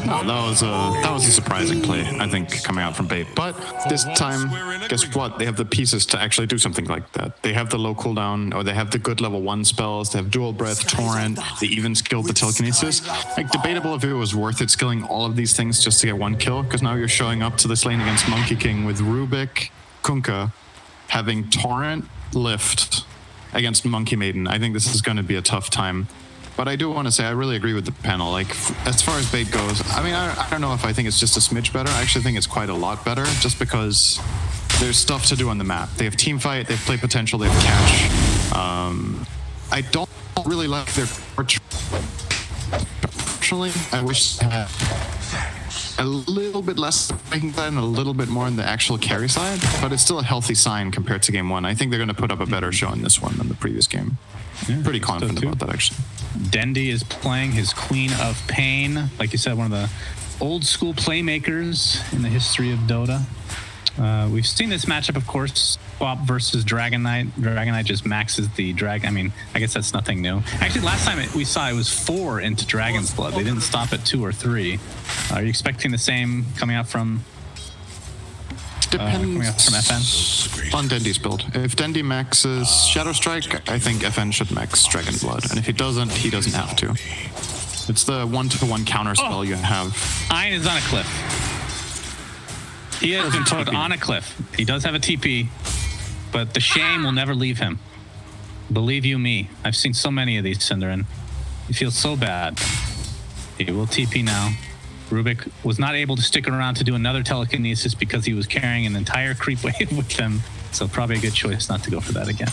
No, that was a surprising play, I think, coming out from Bait. But this time, guess what? They have the pieces to actually do something like that. They have the low cooldown, or they have the good level 1 spells. They have dual breath, torrent. They even skilled the telekinesis. Like, debatable if it was worth it skilling all of these things just to get 1 kill, because now you're showing up to this lane against Monkey King with Rubik, Kunkka, having torrent, lift against Monkey Maiden. I think this is going to be a tough time. But I do want to say I really agree with the panel. Like, as far as Bait goes, I mean, I don't know if I think it's just a smidge better. I actually think it's quite a lot better, just because there's stuff to do on the map. They have team fight, they have play potential, they have catch. I don't really like their torch. Personally, I wish they had a little bit less making side and a little bit more on the actual carry side, but it's still a healthy sign compared to game 1. I think they're going to put up a better show in this one than the previous game. Yeah, pretty confident about that, actually. Dendi is playing his Queen of Pain. Like you said, one of the old school playmakers in the history of Dota. We've seen this matchup, of course, Bop versus Dragon Knight. Dragon Knight just maxes the dragon. I mean, I guess that's nothing new. Actually, last time we saw it was 4 into Dragon's Blood. They didn't stop at 2 or 3. Are you expecting the same coming out from FN? On Dendi's build. If Dendi maxes Shadow Strike, I think FN should max Dragon Blood. And if he doesn't have to. It's the 1-to-1 counter spell you have. Iron is on a cliff. He has been put on a cliff. He does have a TP, but the shame will never leave him. Believe you me, I've seen so many of these, Cinderin. He feels so bad. He will TP now. Rubik was not able to stick around to do another telekinesis because he was carrying an entire creep wave with him. So probably a good choice not to go for that again.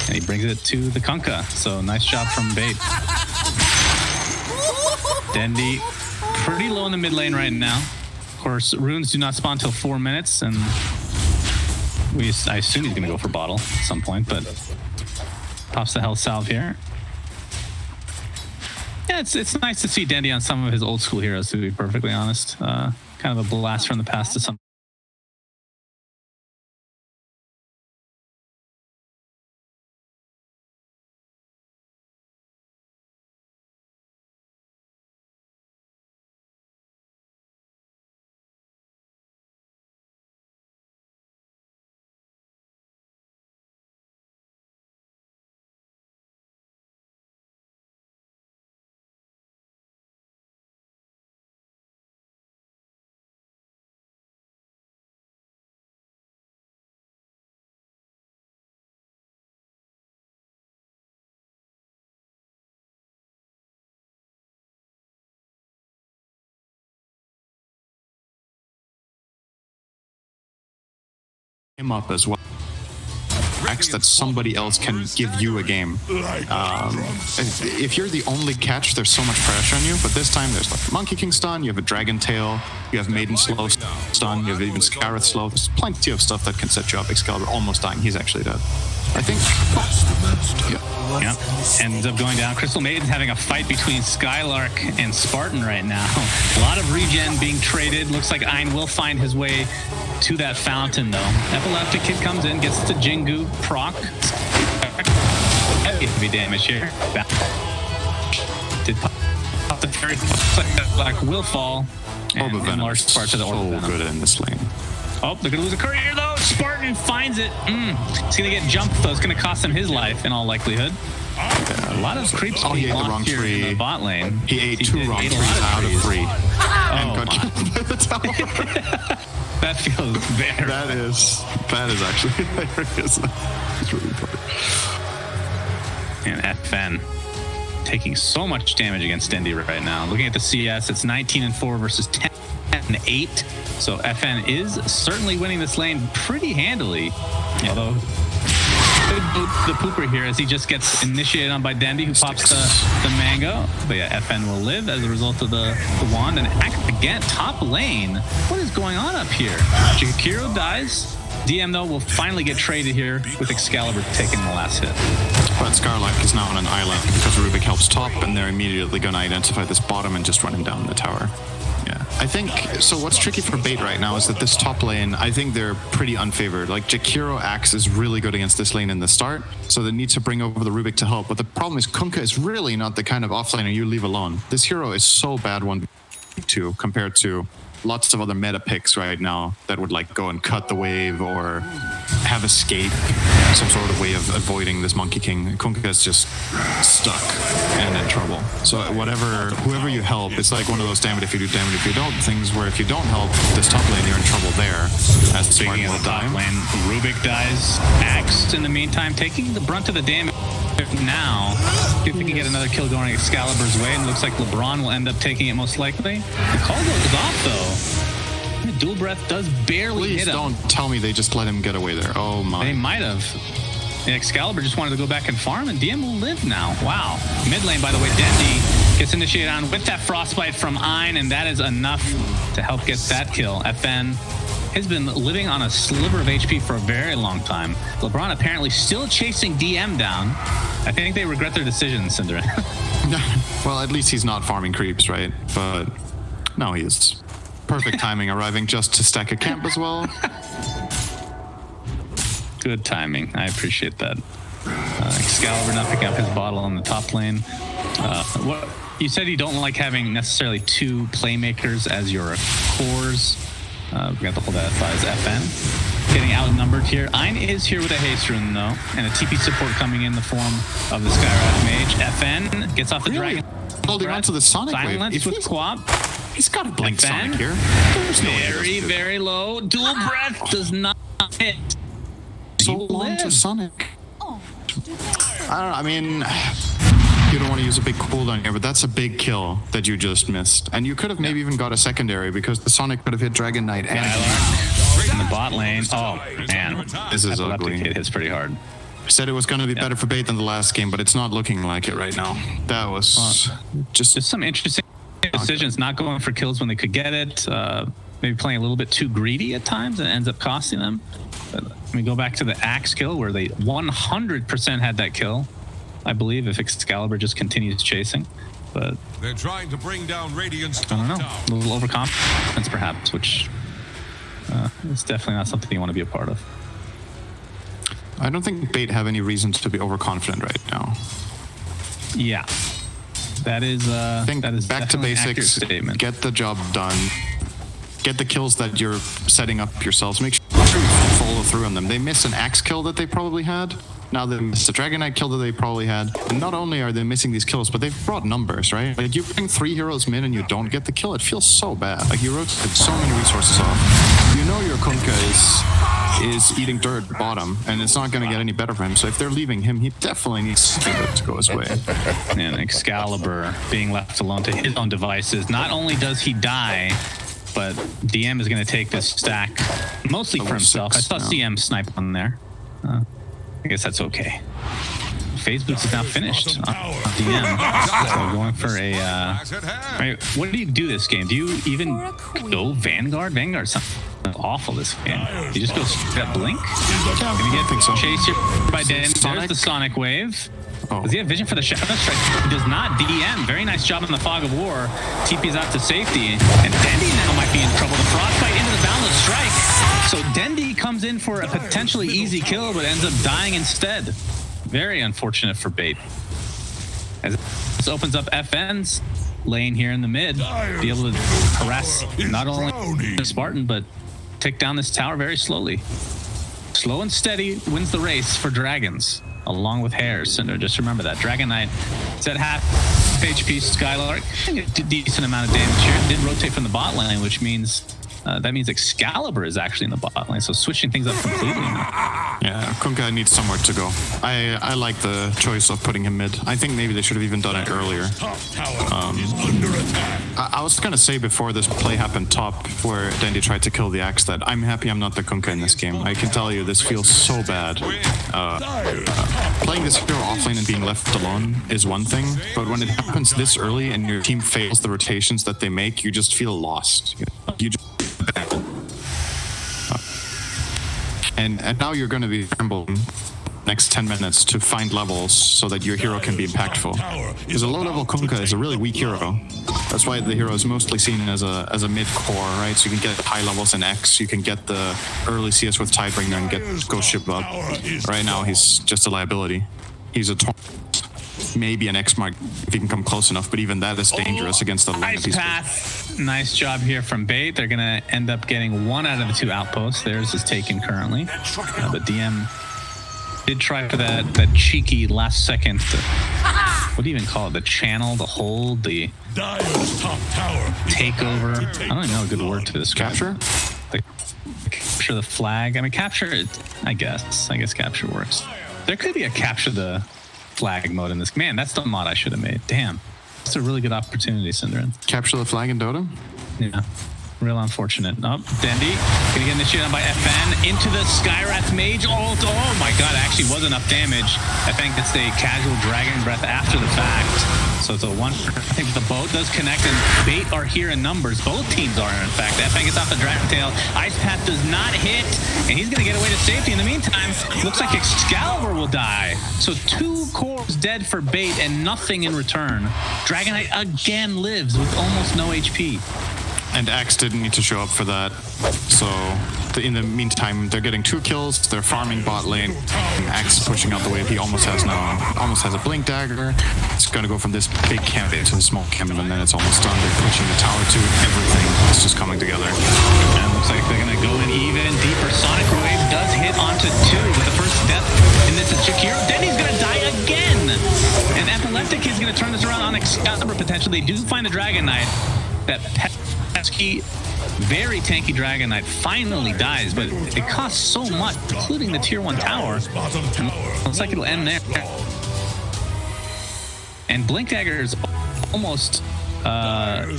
And he brings it to the Kunkka. So nice job from Bait. Dendi pretty low in the mid lane right now. Of course, runes do not spawn till 4 minutes, and I assume he's going to go for bottle at some point, but pops the health salve here. Yeah, it's nice to see Dendi on some of his old school heroes, to be perfectly honest. Kind of a blast from the past to some. Him up as well. That somebody else can give you a game. If you're the only catch, there's so much pressure on you, but this time there's like Monkey King stun, you have a Dragon Tail, you have Maiden slow stun, you have even Scarith slow. There's plenty of stuff that can set you up. Excalibur almost dying, he's actually dead. I think. Yeah. Ends up going down. Crystal Maiden's having a fight between Skylark and Spartan right now. A lot of regen being traded. Looks like Ein will find his way to that fountain, though. Epileptic Kid comes in, gets the Jingu proc. Heavy damage here. Did pop the fairy. Like will fall. And in large part to the Orb. So good in this lane. Oh, they're gonna lose a courier though. Spartan finds it. He's gonna get jumped though. It's gonna cost him his life in all likelihood. Yeah, a lot of creeps being launched here in the bot lane. He ate 2 wrong trees out of 3. And got killed by the tower. That feels very That is actually hilarious. It's really funny. And FN taking so much damage against Dendi right now. Looking at the CS, it's 19-4 versus 10-8. So FN is certainly winning this lane pretty handily. Yeah. Although the pooper here as he just gets initiated on by Dendi, who pops the mango. But yeah, FN will live as a result of the wand. And again, top lane. What is going on up here? Jakiro dies. DM, though, will finally get traded here with Excalibur taking the last hit. But Scarlark is now on an island because Rubik helps top, and they're immediately going to identify this bottom and just run him down the tower. Yeah. I think, so what's tricky for Bait right now is that this top lane, I think they're pretty unfavored. Like, Jakiro Axe is really good against this lane in the start, so they need to bring over the Rubik to help. But the problem is Kunkka is really not the kind of offlaner you leave alone. This hero is so bad 1v2 compared to lots of other meta picks right now that would like go and cut the wave or have escape, some sort of way of avoiding this Monkey King. Kunkka is just stuck and in trouble. So whoever you help, it's like one of those damn it if you do, damn it if you don't things where if you don't help this top lane, you're in trouble there. As Speaking of the top lane, Rubik dies, Axe in the meantime taking the brunt of the damage. Now, see if we can get another kill going Excalibur's way, and it looks like LeBron will end up taking it most likely. The call goes off though. Dual Breath does barely hit him. Please don't tell me they just let him get away there. Oh my. They might have. And Excalibur just wanted to go back and farm, and DM will live now. Wow. Mid lane, by the way, Dendi gets initiated on with that Frostbite from Ein, and that is enough to help get that kill. FN has been living on a sliver of HP for a very long time. LeBron apparently still chasing DM down. I think they regret their decision, Cinder. Well, at least he's not farming creeps, right? But no, he is. Perfect timing, arriving just to stack a camp as well. Good timing. I appreciate that. Excalibur not picking up his bottle on the top lane. What you said you don't like having necessarily two playmakers as your cores. We got to hold that as FN. Getting outnumbered here. Ein is here with a haste rune though, and a TP support coming in the form of the Skywrath Mage. FN gets off the dragon. Holding on to the Sonic Silence wave. with Quap. He's got a blink Sonic here. Very, very low. Dual Breath does not hit. So long to Sonic. I don't know, I mean, you don't want to use a big cooldown here, but that's a big kill that you just missed. And you could have maybe even got a secondary because the Sonic could have hit Dragon Knight and in the bot lane. Oh, man. This is ugly. Hit hits pretty hard. I said it was going to be better for Bait than the last game, but it's not looking like it right now. That was just some interesting decisions, not going for kills when they could get it. Maybe playing a little bit too greedy at times and it ends up costing them. But let me go back to the Axe kill where they 100% had that kill, I believe, if Excalibur just continues chasing. But they're trying to bring down Radiant's I don't know, a little overconfidence perhaps, which is definitely not something you want to be a part of. I don't think Bait have any reason to be overconfident right now. Yeah, that is. I think that is back to basics. Get the job done. Get the kills that you're setting up yourselves. Make sure you follow through on them. They missed an Axe kill that they probably had. Now they missed a Dragon Knight kill that they probably had. And not only are they missing these kills, but they've brought numbers, right? Like, you bring 3 heroes mid and you don't get the kill, it feels so bad. Like, you rotated so many resources off. You know your Kunkka is eating dirt bottom, and it's not going to get any better for him. So if they're leaving him, he definitely needs to go his way. And Excalibur being left alone to his own devices. Not only does he die, but DM is going to take this stack mostly for himself. I saw CM snipe on there. I guess that's okay. Phase Boots is now finished on DM. So going for a... right, what do you do this game? Do you even go Vanguard? Vanguard's awful this game. You just go straight up Blink? Gonna get chased here by Dan. There's the Sonic Wave. Oh. Does he have vision for the Shadow Strike? He does not. DM, very nice job in the Fog of War. TP's out to safety. And Dendi now might be in trouble. The Frostbite into the Boundless Strike. So Dendi comes in for a potentially easy kill, but ends up dying instead. Very unfortunate for Bait. As this opens up FN's lane here in the mid, be able to harass not only the Spartan, but take down this tower very slowly. Slow and steady wins the race for Dragons, along with Hares. Cinder, just remember that. Dragon Knight is at half HP. Skylark, a decent amount of damage here. Did rotate from the bot lane, which means that means Excalibur is actually in the bot lane, so switching things up completely now. Yeah, Kunkka needs somewhere to go. I like the choice of putting him mid. I think maybe they should have even done it earlier. I was gonna say before this play happened top, where Dendi tried to kill the Axe, that I'm happy I'm not the Kunkka in this game. I can tell you this feels so bad. Playing this hero offlane and being left alone is one thing, but when it happens this early and your team fails the rotations that they make, you just feel lost. You just and now you're going to be scrambling next 10 minutes to find levels so that your hero can be impactful. Because a low-level Kunkka is a really weak hero. That's why the hero is mostly seen as a mid-core, right? So you can get high levels in X, you can get the early CS with Tidebringer and get Ghost Ship up. Right now, he's just a liability. He's a maybe an X mark if he can come close enough, but even that is dangerous against the Ice path. Nice job here from Bait. They're gonna end up getting 1 out of the 2 outposts. Theirs is taken currently, but DM did try for that cheeky last second. What do you even call it? The channel, the hold, the takeover. I don't even know a good word to describe. Capture? Capture the flag. I mean, capture it. I guess capture works. There could be a capture the flag mode in this. Man, that's the mod I should have made. Damn. It's a really good opportunity, Synderen. Capture the flag in Dota? Yeah. Real unfortunate. Oh, Dendy gonna get initiated on by FN into the Skyrath Mage ult. Oh my god, actually was enough damage. I think it's a casual Dragon Breath after the fact. So it's a 1. I think the boat does connect, and Bait are here in numbers. Both teams are, in fact. FN gets off the Dragon Tail. Ice Path does not hit, and he's gonna get away to safety. In the meantime, looks like Excalibur will die. So 2 cores dead for Bait and nothing in return. Dragon Knight again lives with almost no HP. And Axe didn't need to show up for that. So in the meantime, they're getting 2 kills. They're farming bot lane. Axe is pushing out the wave. He almost has a blink dagger. It's gonna go from this big camp into the small camp, and then it's almost done. They're pushing the tower too. Everything is just coming together. And looks like they're gonna go in even deeper. Sonic Wave does hit onto 2 with the first death. And this is Shakiro. Then he's gonna die again. And Epileptic is gonna turn this around on Excalibur potentially. They do find the Dragon Knight. That pesky, very tanky Dragon Knight finally dies, but it costs so much, including the tier 1 tower. Looks like it'll end there. And Blink Dagger is almost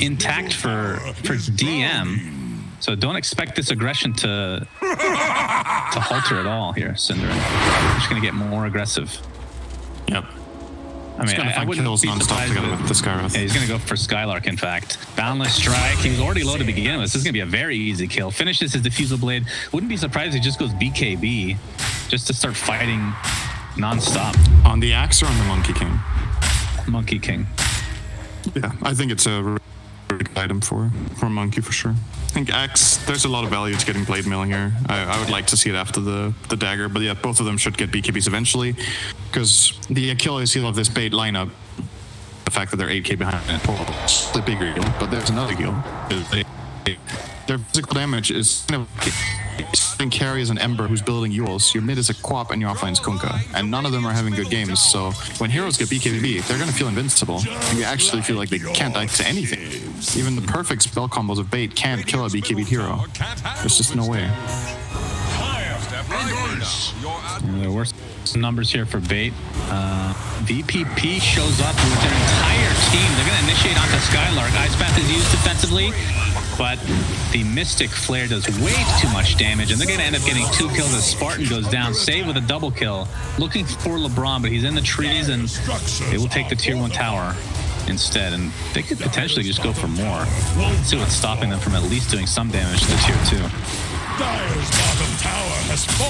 intact for DM, so don't expect this aggression to halter at all here, Synderen. We're just gonna get more aggressive. Yep. I mean, I wouldn't be surprised together with the Skyrath. Yeah, he's going to go for Skylark, in fact. Boundless Strike. He was already low to begin with. This is going to be a very easy kill. Finishes his Diffusal Blade. Wouldn't be surprised if he just goes BKB just to start fighting non-stop. On the Axe or on the Monkey King? Monkey King. Yeah, I think it's a really good item for Monkey for sure. I think Axe, there's a lot of value to getting Blade Mail here. I would like to see it after the dagger, but yeah, both of them should get BKBs eventually, because the Achilles heel of this Bait lineup, the fact that they're 8k behind it, is the bigger deal, but there's another deal. Their physical damage is kind of carry as an Ember who's building Yules. Your mid is a Quap and your offline is Kunkka, and none of them are having good games, so when heroes get BKB, they're going to feel invincible. You actually feel like they can't die to anything. Even the perfect spell combos of Bait can't kill a BKB hero. There's just no way. And there were some numbers here for Bait. VP.P shows up with their entire team. They're going to initiate onto Skylark. Ice Path is used defensively, but the Mystic Flare does way too much damage, and they're going to end up getting 2 kills as Spartan goes down. Save with a double kill. Looking for LeBron, but he's in the trees, and they will take the tier 1 tower instead, and they could potentially just go for more. Let's see what's stopping them from at least doing some damage to the tier 2.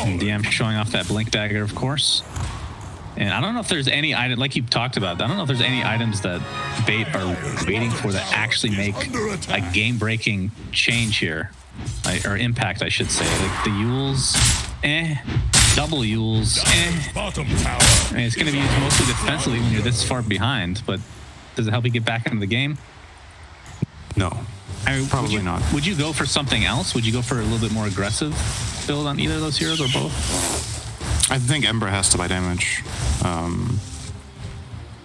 And DM showing off that Blink Dagger, of course. And I don't know if there's any item, like you talked about, I don't know if there's any items that Bait are waiting for that actually make a game-breaking change here. Or impact, I should say. Like the Yules, double Yules, I mean, it's going to be used mostly defensively when you're this far behind, but does it help you get back into the game? No. I mean, probably not. Would you go for something else? Would you go for a little bit more aggressive build on either of those heroes or both? I think Ember has to buy damage.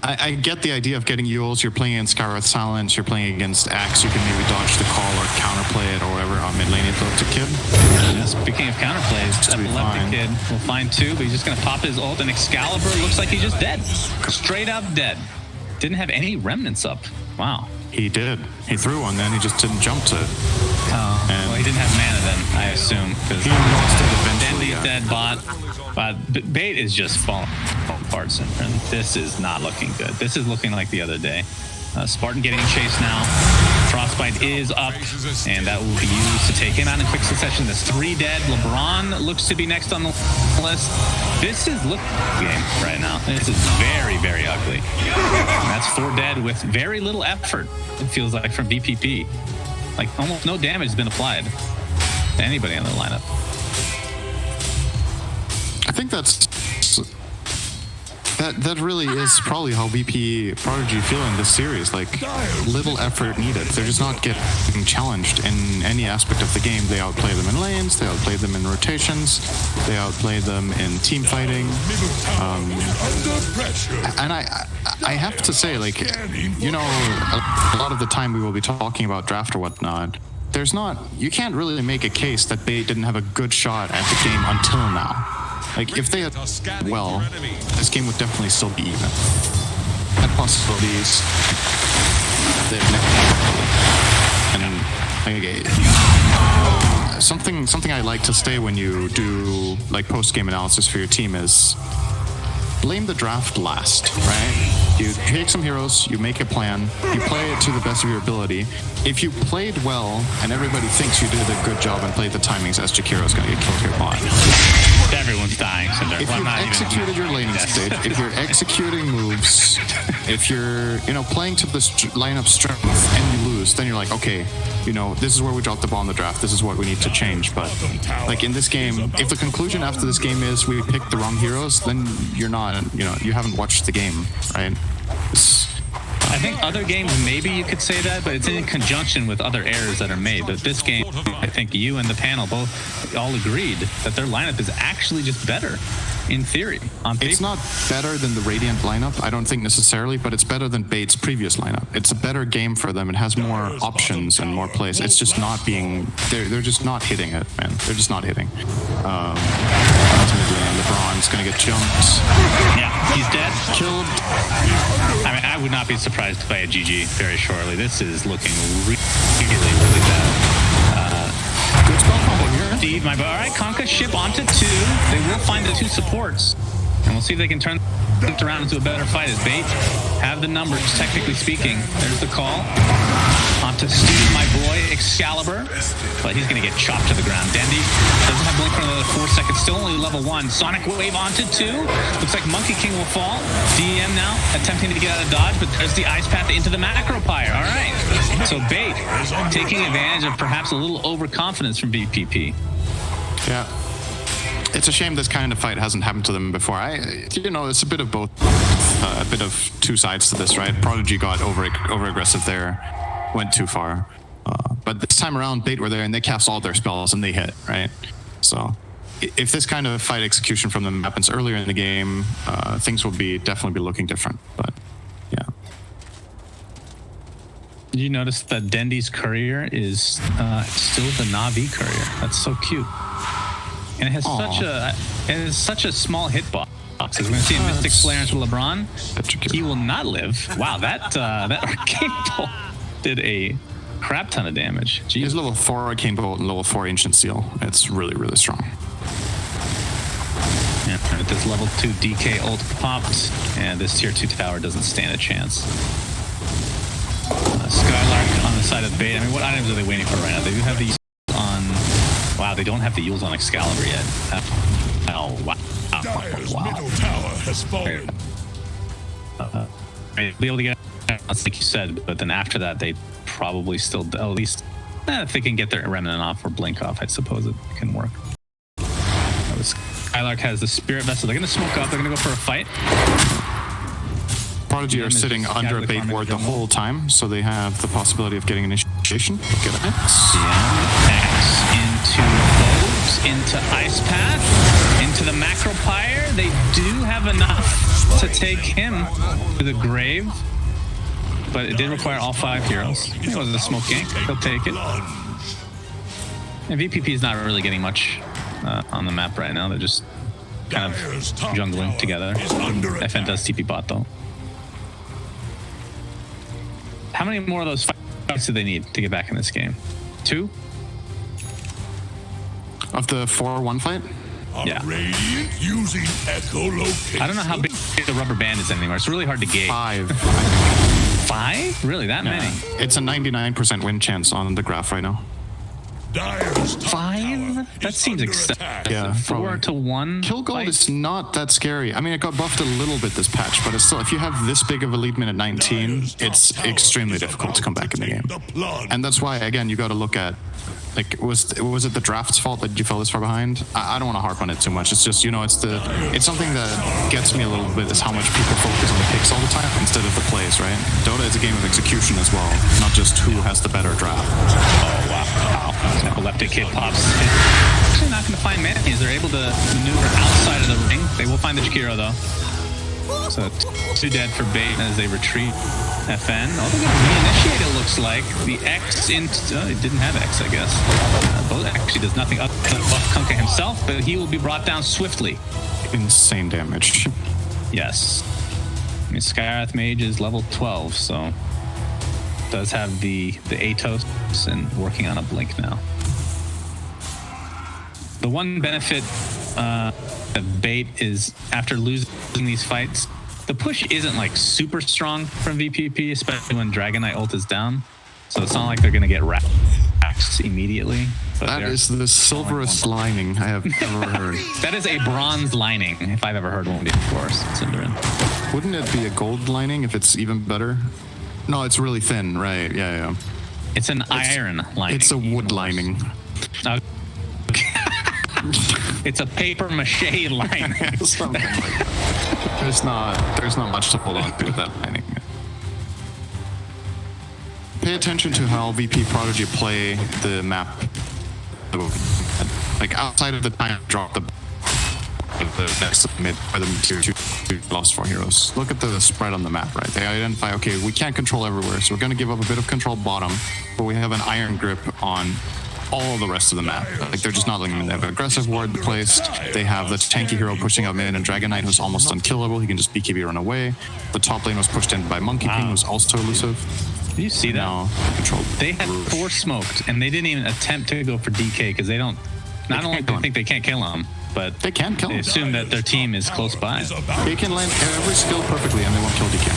I get the idea of getting Yules. You're playing against Skyrath Silence, you're playing against Axe, you can maybe dodge the call or counterplay it or whatever on mid lane. It's a kid. Yeah, speaking of counterplays, Epileptic Kid will find 2, but he's just going to pop his ult, and Excalibur looks like he's just dead. Straight up dead. Didn't have any remnants up. Wow. He did. He threw one, then he just didn't jump to it. Oh, well, he didn't have mana then, I assume. He lost it eventually. Dendy's dead bot. But Bait is just falling apart, and this is not looking good. This is looking like the other day. Spartan getting chased now. Frostbite is up, and that will be used to take him out in quick succession. There's 3 dead. LeBron looks to be next on the list. This is look game right now. This is very, very ugly. And that's 4 dead with very little effort, it feels like, from VPP. Like, almost no damage has been applied to anybody in the lineup. I think that really is probably how VP.Prodigy feel in this series. Like, little effort needed. They're just not getting challenged in any aspect of the game. They outplay them in lanes, they outplay them in rotations, they outplay them in team fighting. And I have to say, like, you know, a lot of the time we will be talking about draft or whatnot. You can't really make a case that they didn't have a good shot at the game until now. Like, if they had well, this game would definitely still be even. Had possibilities. Something I like to say when you do like post-game analysis for your team is blame the draft last, right? You take some heroes, you make a plan, you play it to the best of your ability. If you played well and everybody thinks you did a good job and played the timings, Jakiro's gonna get killed here bot. Everyone's dying, so if you executed your laning stage, if you're executing moves, if you're, you know, playing to the lineup strength and you lose, then you're like, okay, you know, this is where we dropped the ball in the draft, this is what we need to change. But like in this game, if the conclusion after this game is we picked the wrong heroes, then you're not, you know, you haven't watched the game, right? I think other games, maybe you could say that, but it's in conjunction with other errors that are made. But this game, I think you and the panel both all agreed that their lineup is actually just better, in theory. On paper. It's not better than the Radiant lineup, I don't think necessarily, but it's better than Bait's previous lineup. It's a better game for them. It has more options and more plays. It's just not being, they're just not hitting it, man. They're just not hitting. Ultimately, LeBron's gonna get jumped. Yeah, he's dead. Killed. I mean, I would not be surprised by a GG very shortly. This is looking really, really bad. Good spell combo here. Indeed, my boy. All right, Conka ship onto 2. They will find the 2 supports. And we'll see if they can turn it around into a better fight as Bait have the numbers, technically speaking. There's the call. Onto Steve, my boy, Excalibur. But he's going to get chopped to the ground. Dendy doesn't have blink for another 4 seconds. Still only level 1. Sonic Wave onto 2. Looks like Monkey King will fall. DEM now attempting to get out of dodge, but there's the ice path into the macro pyre. All right. So Bait taking advantage of perhaps a little overconfidence from VPP. Yeah. It's a shame this kind of fight hasn't happened to them before. You know, it's a bit of both, a bit of 2 sides to this, right? Prodigy got over aggressive there, went too far. But this time around, Bait were there and they cast all their spells and they hit, right? So if this kind of fight execution from them happens earlier in the game, things will definitely be looking different. But yeah. Did you notice that Dendy's courier is still the Na'Vi courier? That's so cute. And it has such a small hitbox. As we're going to see a Mystic Flare into LeBron. He will not live. Wow, that Arcane Bolt did a crap ton of damage. Jeez. He's level 4 Arcane Bolt and level 4 Ancient Seal. It's really, really strong. Yeah, with this level 2 DK ult popped, and this tier 2 tower doesn't stand a chance. Skylark on the side of Bait. I mean, what items are they waiting for right now? They do have the on... Wow, they don't have the Yules on Excalibur yet. Oh, wow. Middle tower has fallen. Be able to get, like you said, but then after that, they probably still, at least, if they can get their Remnant off or Blink off, I suppose it can work. Skylark has the Spirit Vessel. They're going to smoke up. They're going to go for a fight. Prodigy are sitting under a Bait ward the whole time, so they have the possibility of getting initiation. Get an X. Yeah, X into Boat, into Ice Path, into the Macro Pyre. They do have enough to take him to the grave, but it did require all 5 heroes. It wasn't a smoke gank. He'll take it. And VPP is not really getting much on the map right now. They're just kind of jungling together. FN does TP bot though. How many more of those fights do they need to get back in this game? 2? Of the 4-1 fight? Yeah. Using echolocation. I don't know how big the rubber band is anymore. It's really hard to gauge. 5. 5? Really, that many? It's a 99% win chance on the graph right now. Dire's top 5? tower That is seems under excessive. attack. Yeah, 4 probably. to 1. Kill gold fight? is not that scary. I mean, it got buffed a little bit this patch, but it's still, if you have this big of a lead at 19, it's extremely difficult to come back in the game. And that's why, again, you got to look at, like, was it the draft's fault that you fell this far behind? I don't want to harp on it too much. It's just, you know, it's something that gets me a little bit is how much people focus on the picks all the time instead of the plays, right? Dota is a game of execution as well, not just who has the better draft. Oh, wow. Epileptic Kid pops. Actually not going to find manis. They're able to maneuver outside of the ring. They will find the Jakiro, though. So 2 dead for bait as they retreat. FN. Oh, they're going to reinitiate, it looks like. The X it didn't have X, I guess. Both actually does nothing other than buff Kunkka himself, but he will be brought down swiftly. Insane damage. Yes. I mean, Skyrath Mage is level 12, so does have the Atos and working on a blink now. The one benefit of bait is after losing these fights, the push isn't like super strong from VPP, especially when Dragon Knight ult is down. So it's not like they're gonna get raxed immediately. But That is the silverest lining I have ever heard. That is a bronze lining, if I've ever heard one before, Cinderin. Wouldn't it be a gold lining if it's even better? No, it's really thin, right? Yeah. It's an iron lining. It's a wood lining. It's a paper mache lining. Something like that. There's not much to hold on to with that lining. Pay attention to how VP.Prodigy play the map. Like outside of the time drop the next mid for the tier 2 lost 4 heroes. Look at the spread on the map, right? They identify, okay, we can't control everywhere, so we're going to give up a bit of control bottom, but we have an iron grip on all the rest of the map. Like, they're just not letting them. They have an aggressive ward placed. They have the tanky hero pushing up mid, and Dragon Knight who's almost unkillable. He can just BKB run away. The top lane was pushed in by Monkey King, who's also elusive. Did you see that? No, control. They had 4 smoked, and they didn't even attempt to go for DK because they don't. Not only do they think they can't kill him, but They can kill they him. assume that their team is close by. They can land every skill perfectly, and they won't kill DK.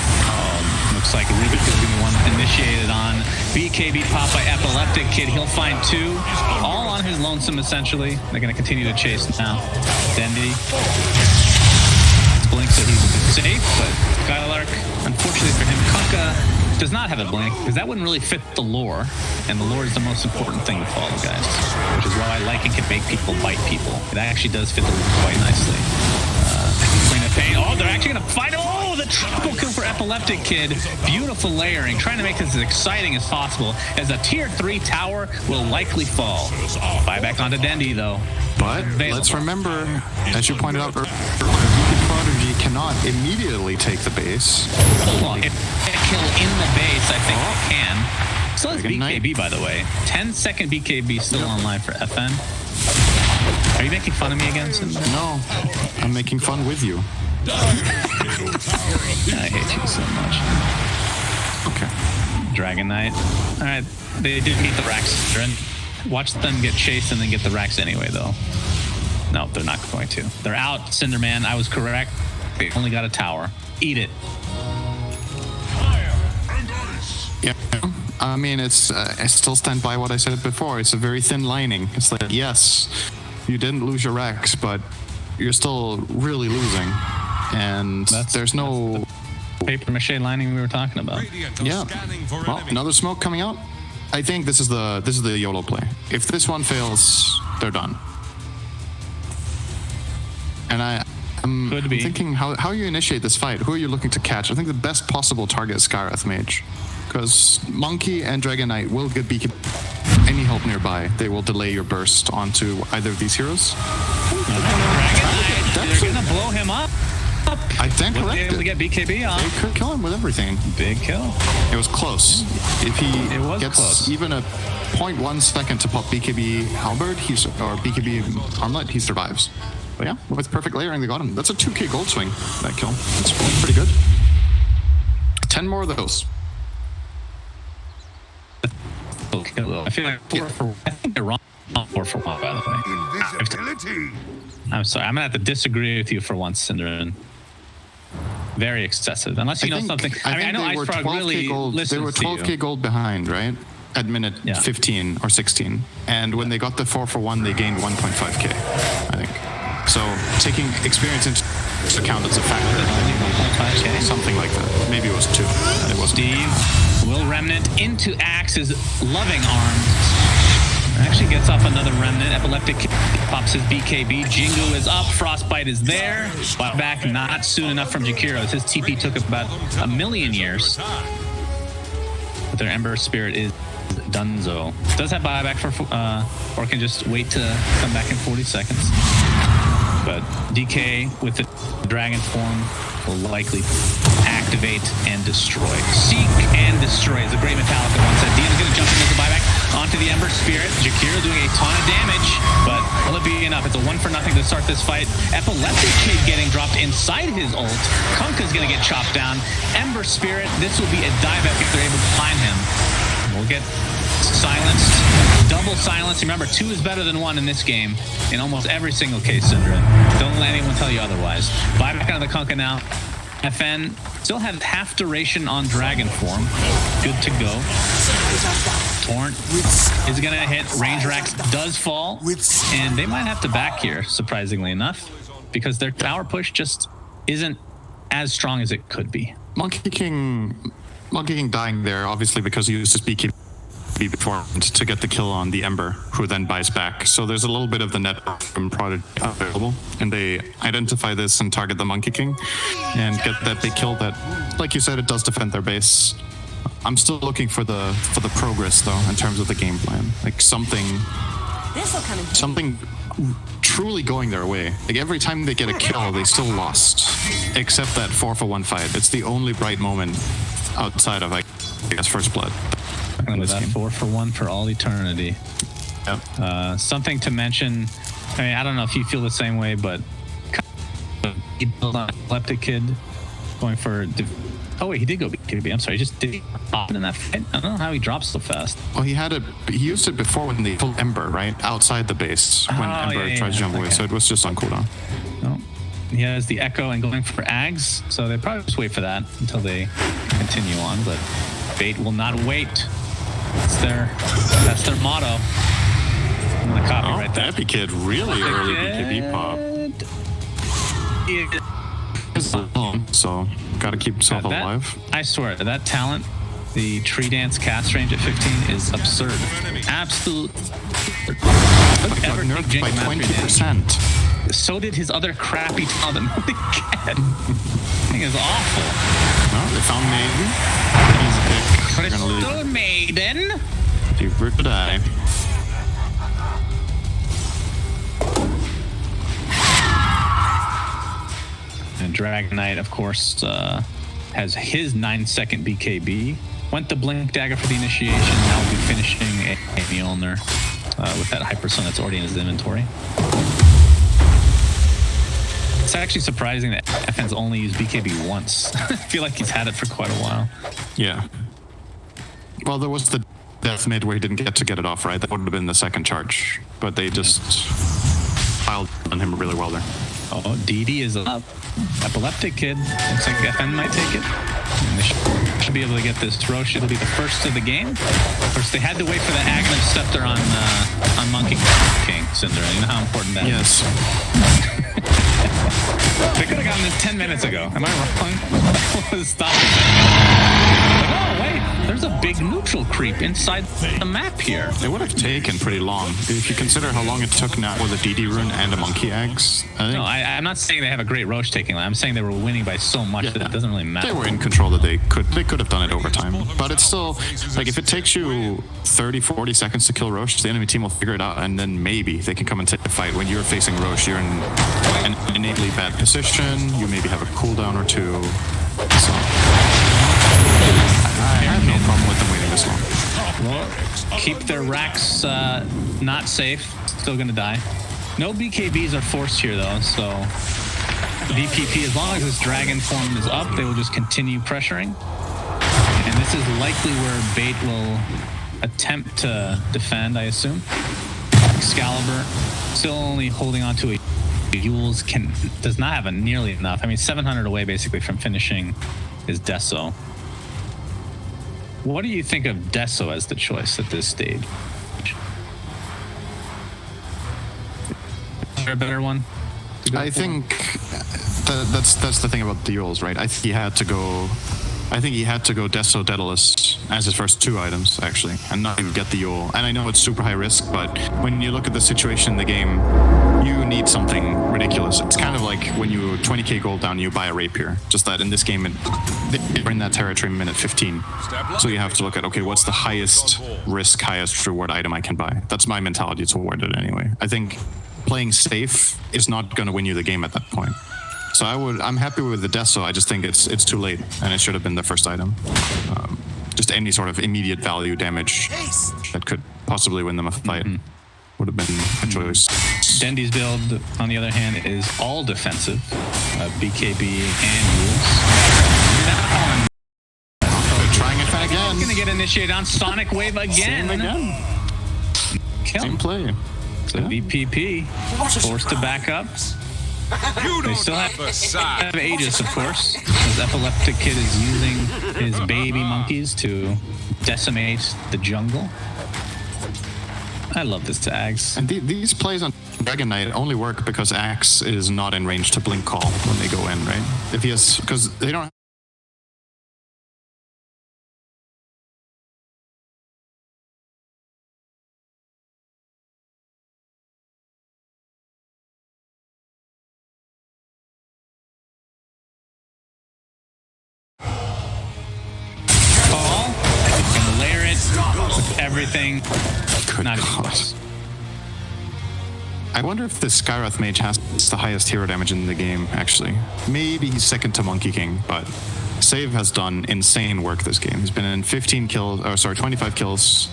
Looks like Rubik is going to be one initiated on. BKB pop by Epileptic Kid. He'll find 2, all on his lonesome, essentially. They're going to continue to chase now. Dendi blinks that he's safe, but Skylark, unfortunately for him, Kunkka does not have a blink, because that wouldn't really fit the lore, and the lore is the most important thing to follow, guys, which is why liking can make people bite people. It actually does fit the lore quite nicely. Queen of Pain. Oh, they're actually going to fight. Oh, the triple kill for Epileptic Kid. Beautiful layering, trying to make this as exciting as possible, as a tier 3 tower will likely fall. Buyback onto Dendi, though. But let's remember, as you pointed out earlier, VP.Prodigy cannot immediately take the base. Well, if they kill in the base, I think they can. So is BKB, by the way. 10-second BKB still online for FN. Are you making fun of me again, Cinder? No, I'm making fun with you. I hate you so much. Okay. Dragon Knight. All right, they did meet the Rax. Watch them get chased and then get the Rax anyway, though. No, they're not going to. They're out, Cinderman. I was correct. They only got a tower. Eat it. Yeah. I mean, it's. I still stand by what I said before. It's a very thin lining. It's like, yes, you didn't lose your Rex, but you're still really losing. And there's no paper mache lining we were talking about. Yeah. Well, another smoke coming out. I think this is the YOLO play. If this one fails, they're done. And I'm thinking how you initiate this fight. Who are you looking to catch? I think the best possible target is Skyrath Mage, because Monkey and Dragon Knight will get BKB. Any help nearby, they will delay your burst onto either of these heroes. Dragon Knight, they're gonna blow him up. I stand corrected. Be able to get BKB on. They could kill him with everything. Big kill. It was close. If he gets close. even a 0.1 second to pop BKB Halberd, or BKB Armlet, he survives. But yeah, with perfect layering, they got him. That's a 2k gold swing, that kill. That's pretty good. 10 more of those. I feel like I think they're wrong. 4 for 1, by the way. Invisibility. I'm sorry. I'm gonna have to disagree with you for once, Cinderin. very excessive. Unless you know something. I mean, I know they were Icefrog 12K really gold. They listens were to you. 12K gold behind, right? At minute 15 or 16. And when they got the 4-for-1, they gained 1.5K, I think. So taking experience into account as a factor. 1.5K? Something like that. Maybe it was 2. It was Steve will Remnant into Axe's loving arms. Actually gets off another Remnant. Epileptic pops his BKB. Jingu is up. Frostbite is there. Back not soon enough from Jakiros. His TP took about 1,000,000 years. But their Ember Spirit is Dunzo. Does have buyback for, or can just wait to come back in 40 seconds. But DK with the dragon form will likely activate and destroy. Seek and destroy is a great Metallica one set. Dian's going to jump into the buyback onto the Ember Spirit. Jakiro doing a ton of damage, but will it be enough? It's a 1-for-0 to start this fight. Epileptic Kid getting dropped inside his ult. Kunkka's going to get chopped down. Ember Spirit, this will be a dive if they're able to find him. We'll get silenced. Double silence. Remember, 2 is better than 1 in this game in almost every single case, Syndra. Don't let anyone tell you otherwise. Buyback on the Kunkka now. FN still has half duration on Dragon form. Good to go. Torrent is going to hit. Range Rax does fall. And they might have to back here, surprisingly enough, because their tower push just isn't as strong as it could be. Monkey King dying there, obviously, because he used his BKB before to get the kill on the Ember, who then buys back. So there's a little bit of the net from Prodigy available, and they identify this and target the Monkey King and get that big kill that, like you said, it does defend their base. I'm still looking for the progress though in terms of the game plan, like something truly going their way. Like every time they get a kill, they still lost, except that 4-for-1 fight. It's the only bright moment outside of, I guess, First Blood. And with that 4-for-1 for all eternity. Yep. Something to mention, I mean, I don't know if you feel the same way, but he built on Epileptic Kid going for... Oh wait, he did go BKB. I'm sorry, did he pop it in that fight? I don't know how he drops so fast. Well, he used it before when they pulled Ember, right? Outside the base, when Ember tries to jump away, so it was just on cooldown. No. He has the Echo and going for Ags, so they probably just wait for that until they continue on, but Bait will not wait. That's their motto. I'm gonna copy right there. Epic Kid, really early BKB pop. So gotta keep himself alive. I swear, that talent, the tree dance cast range at 15 is absurd. Absolute. Got nerfed by 20%. So did his other crappy talent that nobody get. Thing is awful. No, they found Maiden. Easy pick. But it's still Maiden. Deeper to die. And Dragon Knight, of course, has his 9-second BKB. Went the Blink Dagger for the initiation. Now we'll be finishing a Mjolnir with that Hypersonic that's already in his inventory. It's actually surprising that FN's only used BKB once. I feel like he's had it for quite a while. Yeah. Well, there was the death mid where he didn't get it off, right? That would have been the second charge. But they just piled on him really well there. Oh, DD is up. Epileptic Kid. Looks like FN might take it. And they should be able to get this Roche. It'll be the first of the game. Of course, they had to wait for the Aghanim Scepter on Monkey King, Cinder. You know how important that is. They could have gotten this 10 minutes ago. Am I wrong? What was stopping them? Oh, wait. There's a big neutral creep inside the map here. It would have taken pretty long. If you consider how long it took now with a DD rune and a Monkey Axe. No, I'm not saying they have a great Roche taking line. I'm saying they were winning by so much that it doesn't really matter. They were in control that they could have done it over time. But it's still, like, if it takes you 30, 40 seconds to kill Roche, the enemy team will figure it out, and then maybe they can come and take the fight. When you're facing Roche, you're in an innately bad position. You maybe have a cooldown or two. So I have no problem with them waiting this long. Well, keep their racks not safe. Still gonna die. No BKBs are forced here though, so VPP, as long as this dragon form is up, they will just continue pressuring. And this is likely where Bait will attempt to defend, I assume. Excalibur still only holding on to a Yules does not have nearly enough. I mean, 700 away basically from finishing his Deso. What do you think of Deso as the choice at this stage? Is there a better one? I think that's the thing about the Yules, right? I think he had to go Deso Daedalus as his first 2 items, actually, and not even get the Yule. And I know it's super high risk, but when you look at the situation in the game, you need something ridiculous. It's kind of like when you 20k gold down, you buy a rapier. Just that in this game, they're in that territory minute 15. So you have to look at, okay, what's the highest risk, highest reward item I can buy? That's my mentality toward it anyway. I think playing safe is not going to win you the game at that point. So I'm happy with the Deso. I just think it's too late, and it should have been the first item. Just any sort of immediate value damage that could possibly win them a fight would have been a choice. Dendy's build, on the other hand, is all defensive. BKB and Yules. Trying it again. He's gonna get initiated on Sonic Wave again. Same play. So VPP forced to back up. They still have Aegis, of course, as Epileptic Kid is using his baby monkeys to decimate the jungle. I love this to Axe. And these plays on Dragon Knight only work because Axe is not in range to blink call when they go in, right? If he has, because they don't. Everything. Not even close. I wonder if the Skyrath Mage has the highest hero damage in the game, actually. Maybe he's second to Monkey King, but Save has done insane work this game. He's been in 25 kills.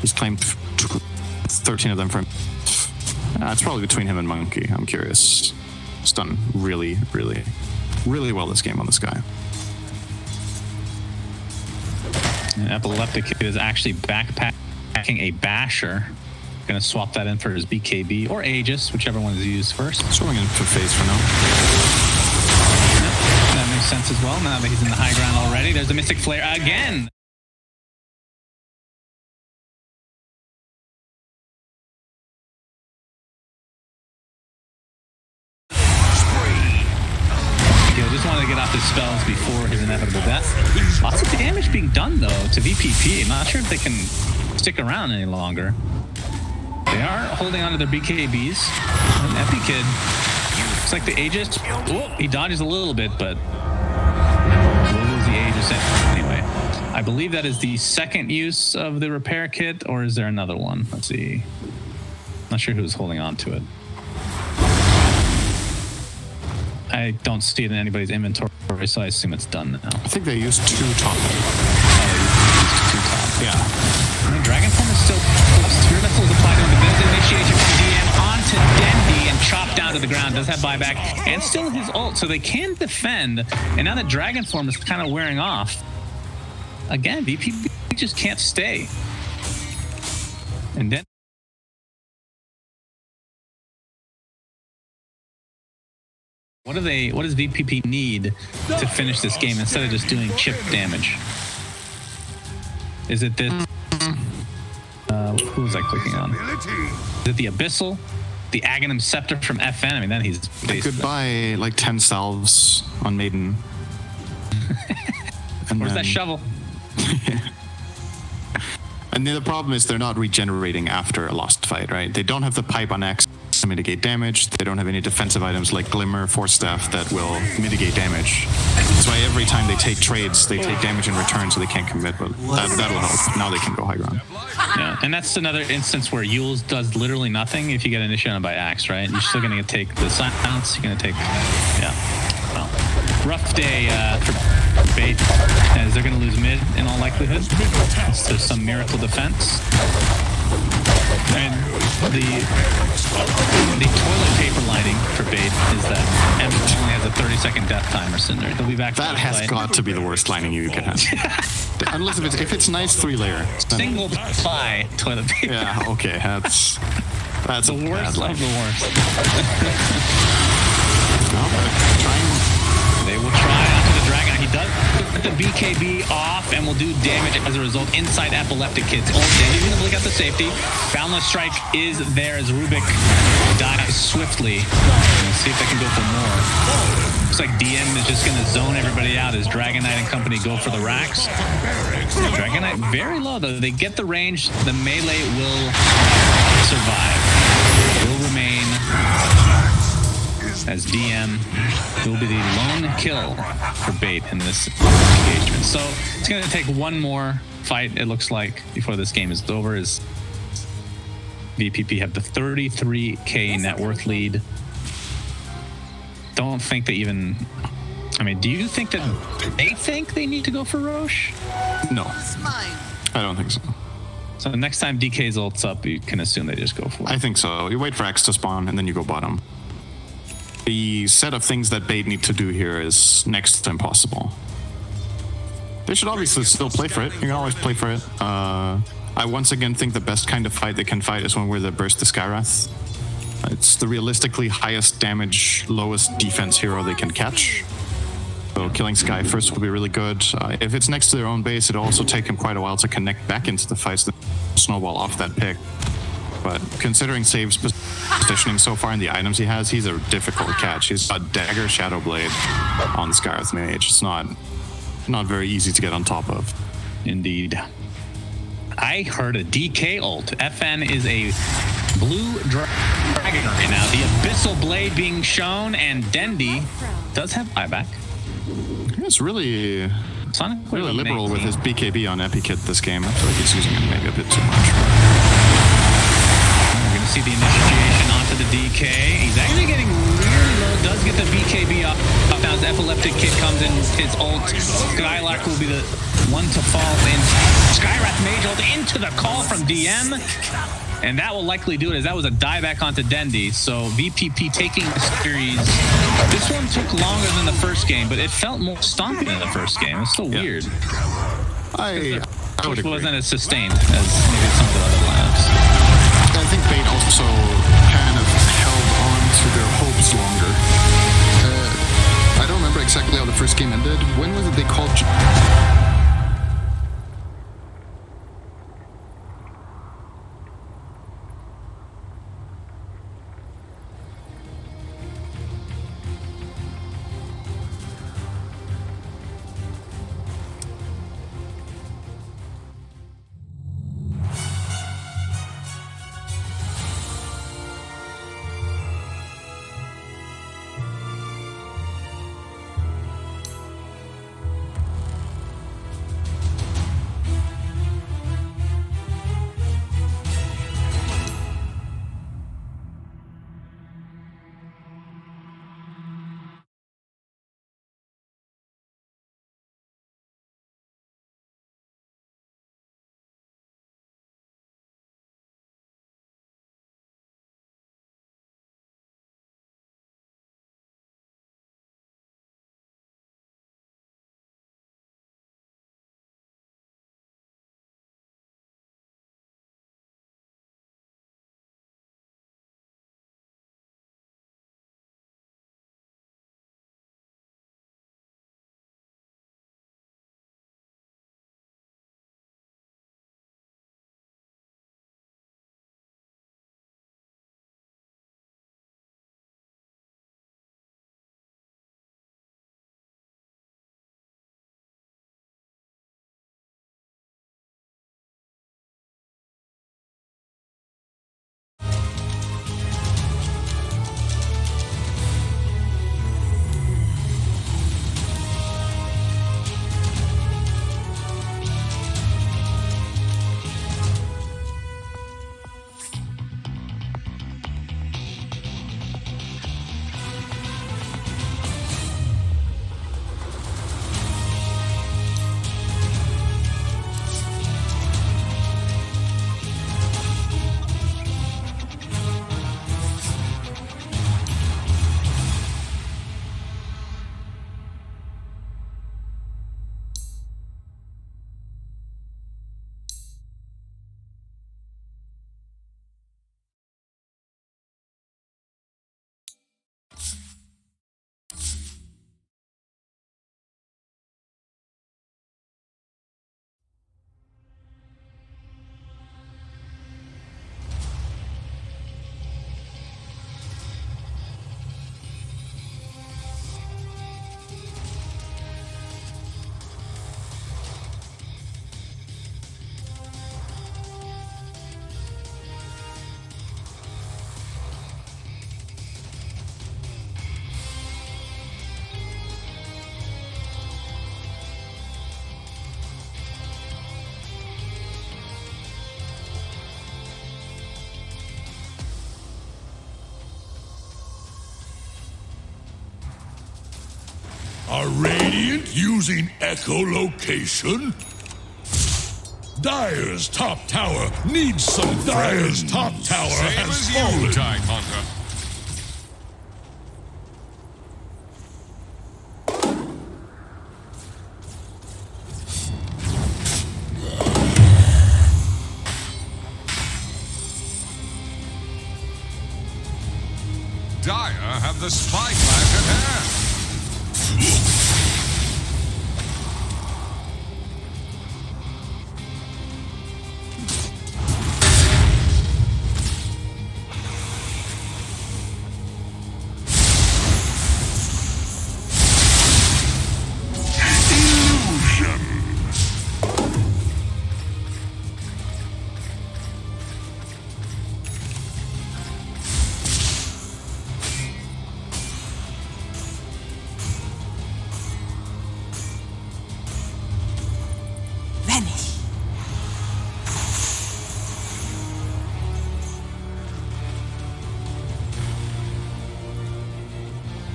He's claimed 13 of them for him. It's probably between him and Monkey. I'm curious. He's done really, really, really well this game on this guy. And Epileptic Kid is actually backpacking a Basher. Gonna swap that in for his BKB or Aegis, whichever one is used first. Swinging into phase for now. That makes sense as well, now that he's in the high ground already. There's the Mystic Flare again. Just wanted to get off his spells before his inevitable death. Lots of damage being done, though, to VPP. I'm not sure if they can stick around any longer. They are holding on to their BKBs. And Epi Kid, looks like the Aegis. Oh, he dodges a little bit, but we'll lose the Aegis anyway. I believe that is the second use of the repair kit, or is there another one? Let's see. Not sure who's holding on to it. I don't see it in anybody's inventory, so I assume it's done now. I think they used 2 top. Yeah. And the Dragon Form is still close. Spirit Missile is applied to him. There's the initiation from DM onto Dendy and chopped down to the ground. Does have buyback and still his ult, so they can defend. And now the Dragon Form is kind of wearing off. Again, VP just can't stay. And then. What does VPP need to finish this game instead of just doing chip damage? Is it this? Who was I clicking on? Is it the Abyssal? The Aghanim Scepter from FN? I mean, then he's... They could buy like 10 salves on Maiden. Where's that shovel? And the problem is they're not regenerating after a lost fight, right? They don't have the pipe on X to mitigate damage. They don't have any defensive items like Glimmer, Force Staff that will mitigate damage. That's why every time they take trades, they take damage in return, so they can't commit, but that'll help. Now they can go high ground. Yeah, and that's another instance where Yules does literally nothing if you get initiated by Axe, right? You're still going to take the silence, you're going to take... Yeah. Well, rough day for Bait, as they're going to lose mid in all likelihood. So some miracle defense. And the toilet paper lighting for Bait is that M only has a 30-second death timer, Cinder. They'll be back. That has got to be the worst lining you can have. Unless if it's nice 3-layer. Single ply toilet paper. Yeah, okay, that's... That's The a bad worst line. of the worst. No, but trying. They will try onto the Dragon. He does put the BKB off and will do damage as a result inside Epileptic Kid's ult. He's going to blink out the safety. Boundless Strike is there as Rubik dives swiftly. Let's see if they can go for more. Looks like DM is just going to zone everybody out as Dragon Knight and company go for the racks. Dragon Knight very low, though. They get the range. The melee will survive. Will remain as DM will be the lone kill for Bait in this engagement. So it's going to take one more fight, it looks like, before this game is over, as VPP have the 33k net worth lead. Don't think they even... I mean, do you think that they think they need to go for Roche? No, I don't think so. So next time DK's ult's up, you can assume they just go for it. I think so. You wait for X to spawn, and then you go bottom. The set of things that Bait need to do here is next to impossible. They should obviously still play for it. You can always play for it. I once again think the best kind of fight they can fight is when they burst the Skywrath. It's the realistically highest damage, lowest defense hero they can catch. So killing Sky first will be really good. If it's next to their own base, it'll also take him quite a while to connect back into the fights, snowball off that pick. But considering Save's positioning so far in the items he has, he's a difficult catch. He's got Dagger, Shadow Blade on the Skywrath Mage. It's not very easy to get on top of. Indeed. I heard a DK ult. FN is a blue dragon right now. The Abyssal Blade being shown, and Dendi does have buyback. He's really Sonic really liberal with his BKB on Epikit this game. I feel like he's using it maybe a bit too much. We're going to see the initiation onto the DK. He's actually getting really low. Does get the BKB up now as Epileptic Kid comes in with his ult. Skylark will be the one to fall in. Skywrath Mage ult into the call from DM. And that will likely do it, as that was a dieback onto Dendi. So VPP taking the series. This one took longer than the first game, but it felt more stompy than the first game. It's so weird. I would agree. Wasn't as sustained as maybe some of the other lineups. I think Bait also kind of held on to their hopes longer. I don't remember exactly how the first game ended. When was it they called... Are Radiant using echolocation? Dire's top tower needs some Dire's top tower has fallen. Time Hunter. Dire have the spy flash at hand.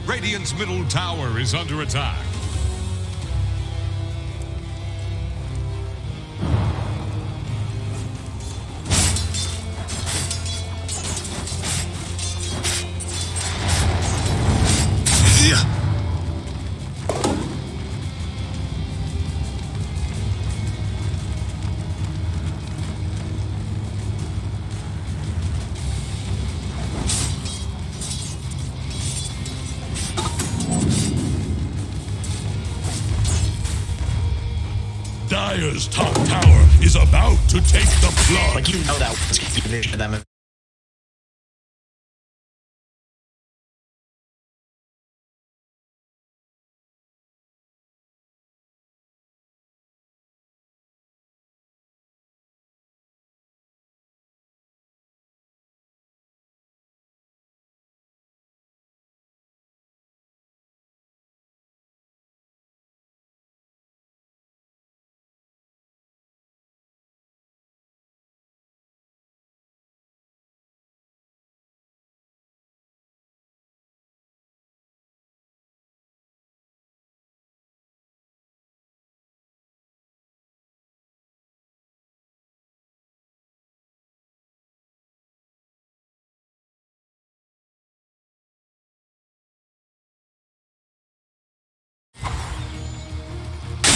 Radiant's middle tower is under attack. Dire's top tower is about to take the plunge. Like, you know that was going to them.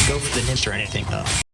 Go for the ninja or anything, though.